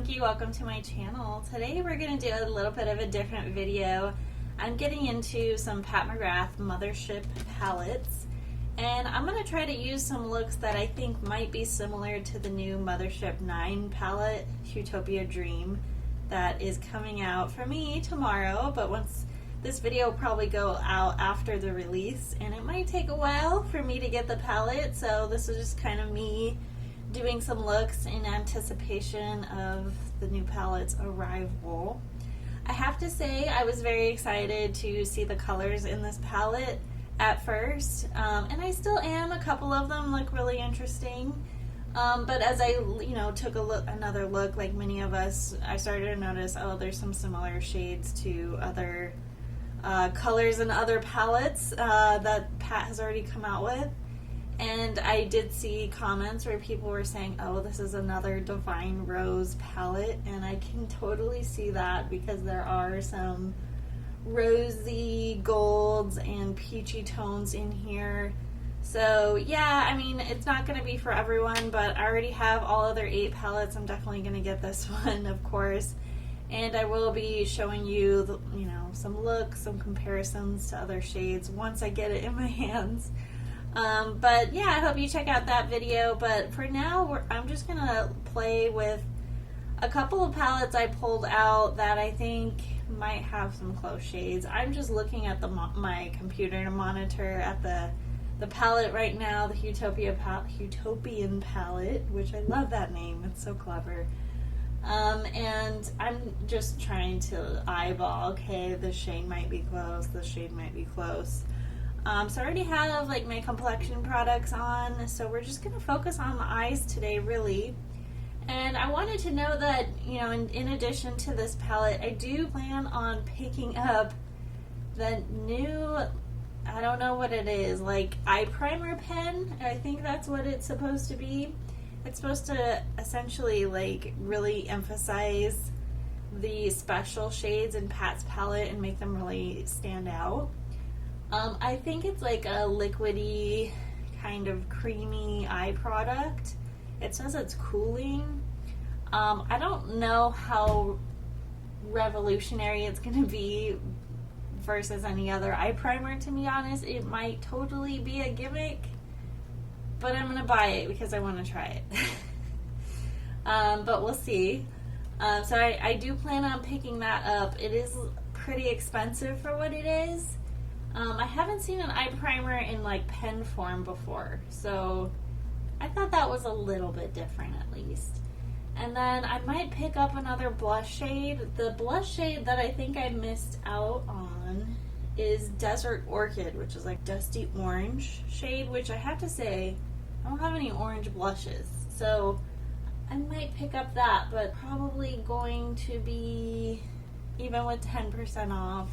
Junkay, welcome to my channel. Today we're going to do a little bit of a different video. I'm getting into some Pat McGrath Mothership palettes, and I'm going to try to use some looks that I think might be similar to the new Mothership 9 palette, Huetopia Dream, that is coming out for me tomorrow, but once this video will probably go out after the release, and it might take a while for me to get the palette, so this is just kind of me doing some looks in anticipation of the new palette's arrival. I have to say I was very excited to see the colors in this palette at first, and I still am. A couple of them look really interesting, but as I took another look, like many of us, I started to notice, oh, there's some similar shades to other colors in other palettes that Pat has already come out with. And I did see comments where people were saying, oh, this is another Divine Rose palette, and I can totally see that because there are some rosy golds and peachy tones in here. So yeah, I mean, it's not going to be for everyone, but I already have all other 8 palettes. I'm definitely going to get this one, of course. And I will be showing you, some looks, some comparisons to other shades once I get it in my hands. But yeah, I hope you check out that video. But for now, I'm just gonna play with a couple of palettes I pulled out that I think might have some close shades. I'm just looking at my computer to monitor at the palette right now, the Huetopian palette, which I love that name. It's so clever. And I'm just trying to eyeball, okay, this shade might be close, this shade might be close. So I already have like my complexion products on, so we're just going to focus on the eyes today, really. And I wanted to know that, in addition to this palette, I do plan on picking up the new, I don't know what it is, like eye primer pen. I think that's what it's supposed to be. It's supposed to essentially like really emphasize the special shades in Pat's palette and make them really stand out. I think it's like a liquidy, kind of creamy eye product. It says it's cooling. I don't know how revolutionary it's going to be versus any other eye primer, to be honest. It might totally be a gimmick, but I'm going to buy it because I want to try it. But we'll see. So I do plan on picking that up. It is pretty expensive for what it is. I haven't seen an eye primer in like pen form before, so I thought that was a little bit different at least. And then I might pick up another blush shade. The blush shade that I think I missed out on is Desert Orchid, which is like dusty orange shade, which I have to say, I don't have any orange blushes, so I might pick up that, but probably going to be, even with 10% off,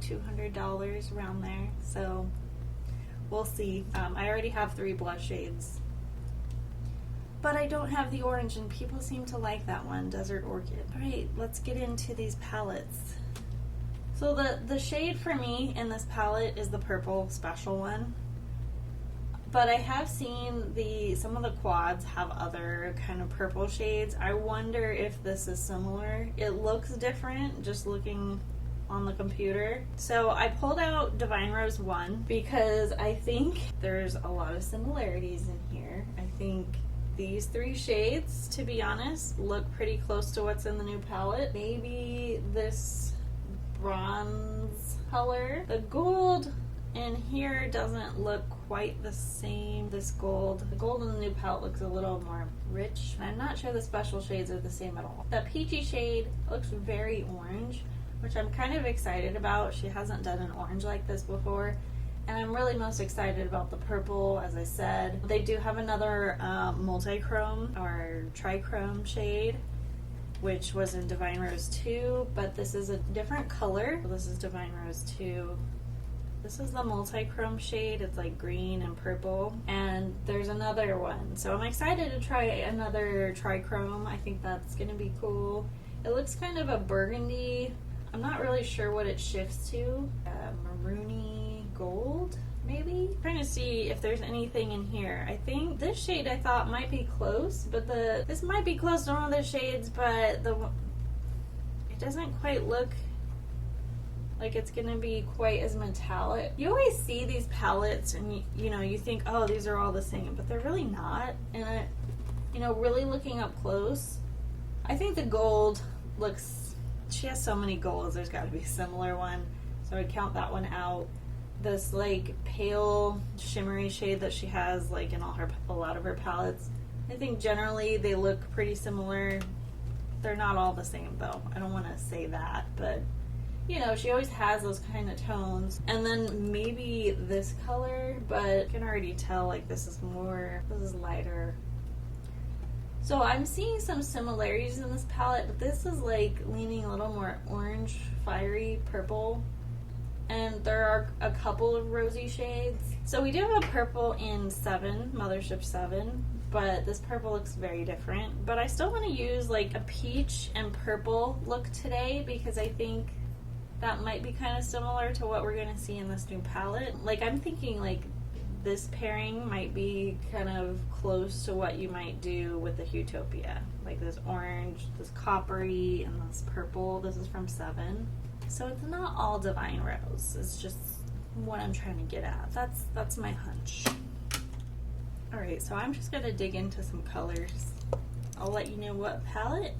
$200 around there, so we'll see. I already have 3 blush shades, but I don't have the orange, and people seem to like that one, Desert Orchid. Alright, let's get into these palettes. So the shade for me in this palette is the purple special one, but I have seen some of the quads have other kind of purple shades. I wonder if this is similar. It looks different just looking on the computer. So I pulled out Divine Rose 1 because I think there's a lot of similarities in here. I think these 3 shades, to be honest, look pretty close to what's in the new palette. Maybe this bronze color. The gold in here doesn't look quite the same. The gold in the new palette looks a little more rich. I'm not sure the special shades are the same at all. The peachy shade looks very orange, which I'm kind of excited about. She hasn't done an orange like this before, and I'm really most excited about the purple, as I said. They do have another multi-chrome or trichrome shade, which was in Divine Rose 2, but this is a different color. This is Divine Rose 2. This is the multi-chrome shade. It's like green and purple, and there's another one. So I'm excited to try another trichrome. I think that's gonna be cool. It looks kind of a burgundy. I'm not really sure what it shifts to. Maroony gold, maybe? I'm trying to see if there's anything in here. I think this shade I thought might be close, but this might be close to one of the shades, but it doesn't quite look like it's gonna be quite as metallic. You always see these palettes and you know, you think, oh, these are all the same, but they're really not. And you know, really looking up close, I think the gold looks, she has so many golds, there's gotta be a similar one. So I'd count that one out. This like pale shimmery shade that she has like in a lot of her palettes, I think generally they look pretty similar. They're not all the same though. I don't want to say that, but you know, she always has those kind of tones. And then maybe this color, but you can already tell like this is lighter. So I'm seeing some similarities in this palette, but this is like leaning a little more orange, fiery, purple. And there are a couple of rosy shades. So we do have a purple in 7, Mothership 7, but this purple looks very different. But I still want to use like a peach and purple look today because I think that might be kind of similar to what we're going to see in this new palette. Like I'm thinking like this pairing might be kind of close to what you might do with the Huetopia. Like this orange, this coppery, and this purple. This is from 7. So it's not all Divine Rose. It's just what I'm trying to get at. That's my hunch. Alright, so I'm just going to dig into some colors. I'll let you know what palette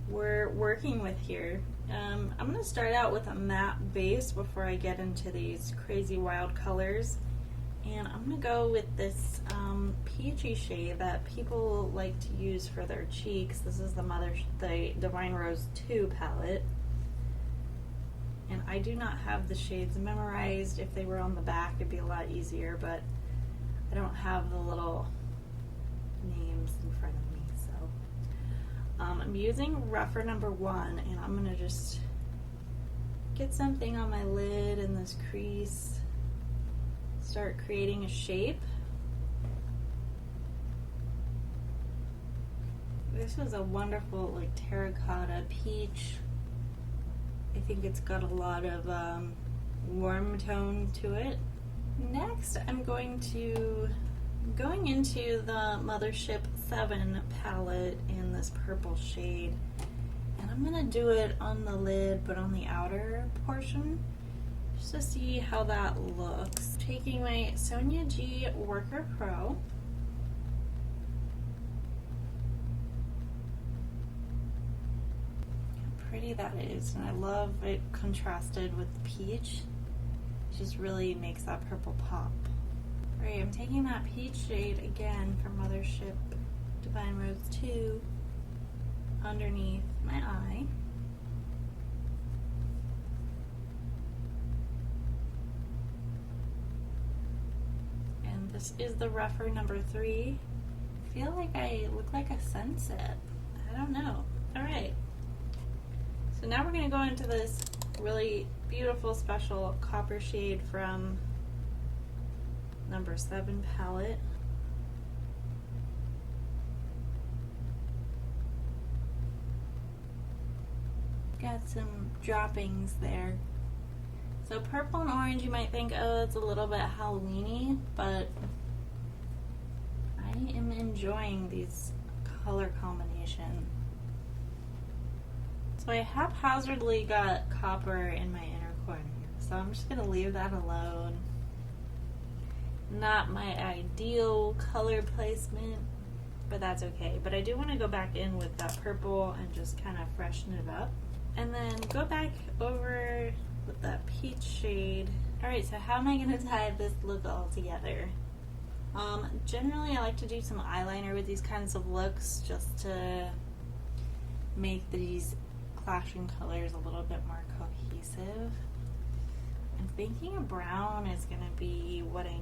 we're working with here. I'm going to start out with a matte base before I get into these crazy wild colors. And I'm going to go with this peachy shade that people like to use for their cheeks. This is the Divine Rose 2 palette. And I do not have the shades memorized. If they were on the back, it'd be a lot easier, but I don't have the little names in front of me. So I'm using rougher number 1, and I'm going to just get something on my lid in this crease. Start creating a shape. This is a wonderful like terracotta peach. I think it's got a lot of warm tone to it. Next, I'm going into the Mothership 7 palette in this purple shade. And I'm going to do it on the lid, but on the outer portion, just to see how that looks. Taking my Sonia G Worker Pro. Pretty that is, and I love it contrasted with the peach. It just really makes that purple pop. Alright, I'm taking that peach shade again from Mothership Divine Rose 2 underneath my eye. And this is the rougher number 3. I feel like I look like a sunset. I don't know. Alright. So now we're going to go into this really beautiful special copper shade from number 7 palette. Got some droppings there. So purple and orange, you might think, oh, it's a little bit Halloween-y, but I am enjoying these color combination. So I haphazardly got copper in my inner corner, so I'm just going to leave that alone. Not my ideal color placement, but that's okay. But I do want to go back in with that purple and just kind of freshen it up. And then go back over with that peach shade. Alright, so how am I going to tie this look all together? Generally I like to do some eyeliner with these kinds of looks just to make these clashing colors a little bit more cohesive. I'm thinking a brown is going to be what I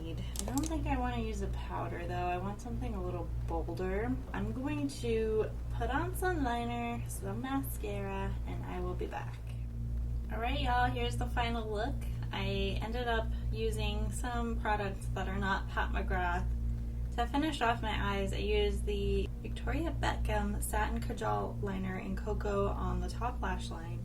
need. I don't think I want to use a powder though. I want something a little bolder. I'm going to put on some liner, some mascara, and I will be back. Alright y'all, here's the final look. I ended up using some products that are not Pat McGrath. To finish off my eyes, I used the Victoria Beckham Satin Kajal Liner in Cocoa on the top lash line.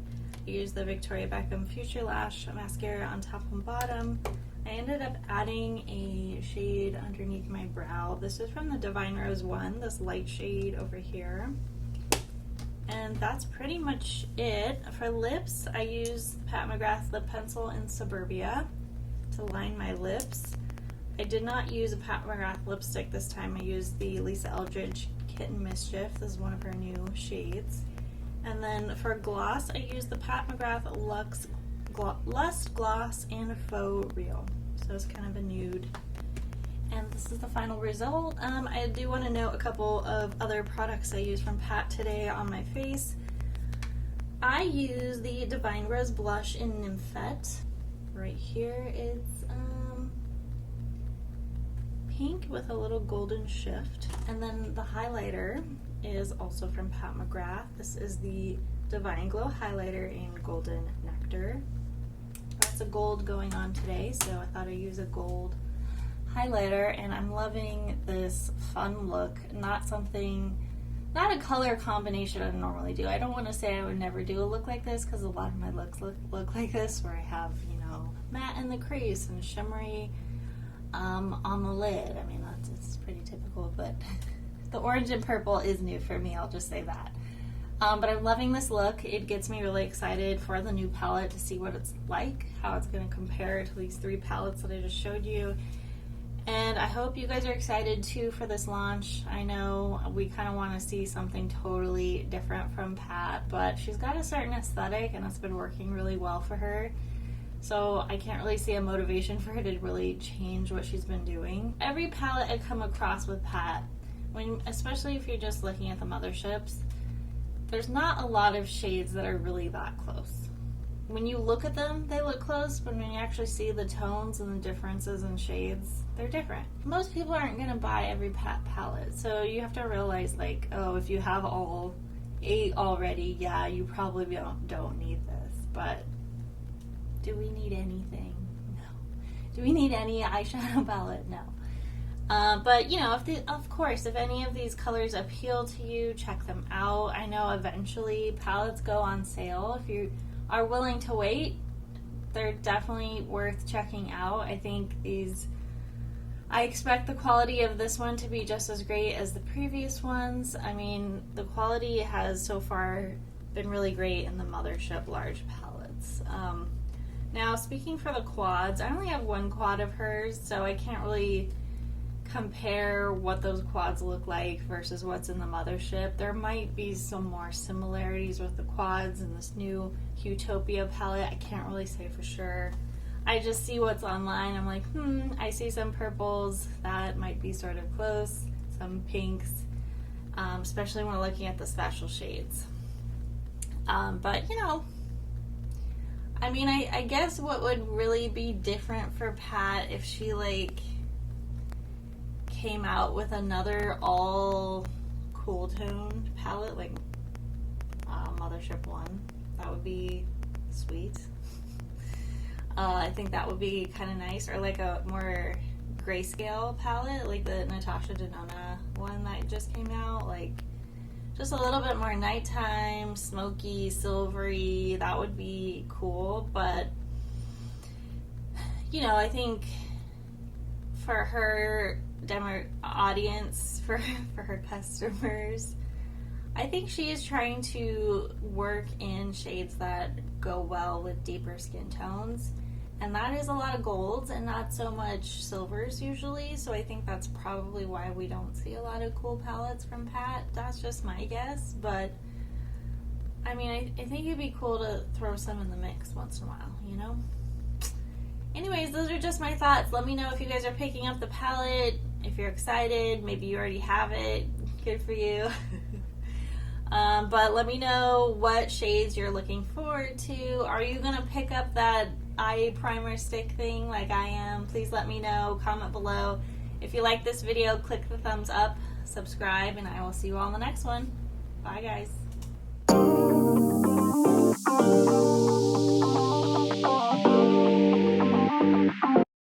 I used the Victoria Beckham Future Lash mascara on top and bottom. I ended up adding a shade underneath my brow. This is from the Divine Rose 1, this light shade over here. And that's pretty much it. For lips, I used Pat McGrath lip pencil in Suburbia to line my lips. I did not use a Pat McGrath lipstick this time. I used the Lisa Eldridge Kitten Mischief. This is one of her new shades. And then for gloss, I used the Pat McGrath Lust Gloss and Faux Real. So it's kind of a nude. And this is the final result. I do want to note a couple of other products I used from Pat today on my face. I use the Divine Rose blush in Nymphette. Right here it's pink with a little golden shift. And then the highlighter is also from Pat McGrath. This is the Divine Glow highlighter in Golden Nectar. Lots of gold going on today, so I thought I'd use a gold highlighter, and I'm loving this fun look. Not a color combination I normally do. I don't want to say I would never do a look like this, because a lot of my looks look like this, where I have, you know, matte in the crease and shimmery on the lid. I mean, it's pretty typical, but the orange and purple is new for me, I'll just say that. But I'm loving this look. It gets me really excited for the new palette to see what it's like, how it's going to compare to these 3 palettes that I just showed you. And I hope you guys are excited too for this launch. I know we kind of want to see something totally different from Pat, but she's got a certain aesthetic and it's been working really well for her. So I can't really see a motivation for her to really change what she's been doing. Every palette I come across with Pat, especially if you're just looking at the Motherships, there's not a lot of shades that are really that close. When you look at them, they look close, but when you actually see the tones and the differences in shades, they're different. Most people aren't going to buy every Pat palette, so you have to realize, like, oh, if you have all 8 already, yeah, you probably don't need this, but do we need anything? No. Do we need any eyeshadow palette? No. But, you know, of course, if any of these colors appeal to you, check them out. I know eventually palettes go on sale. If you are willing to wait, they're definitely worth checking out. I expect the quality of this one to be just as great as the previous ones. I mean, the quality has so far been really great in the Mothership large palettes. Now, speaking for the quads, I only have 1 quad of hers, so I can't really compare what those quads look like versus what's in the Mothership. There might be some more similarities with the quads in this new Huetopian palette. I can't really say for sure. I just see what's online. I'm like, I see some purples that might be sort of close, some pinks, especially when we're looking at the special shades. But, you know, I mean, I guess what would really be different for Pat if she, like, came out with another all cool toned palette, like Mothership 1. That would be sweet. I think that would be kind of nice, or like a more grayscale palette, like the Natasha Denona one that just came out, like just a little bit more nighttime, smoky, silvery. That would be cool, but you know, I think for her demo audience, for her customers, I think she is trying to work in shades that go well with deeper skin tones, and that is a lot of golds and not so much silvers usually, so I think that's probably why we don't see a lot of cool palettes from Pat. That's just my guess, but I mean, I think it'd be cool to throw some in the mix once in a while, you know? Anyways, those are just my thoughts. Let me know if you guys are picking up the palette, if you're excited, maybe you already have it, good for you. But let me know what shades you're looking forward to. Are you going to pick up that eye primer stick thing like I am? Please let me know, comment below. If you like this video, click the thumbs up, subscribe, and I will see you all in the next one. Bye guys.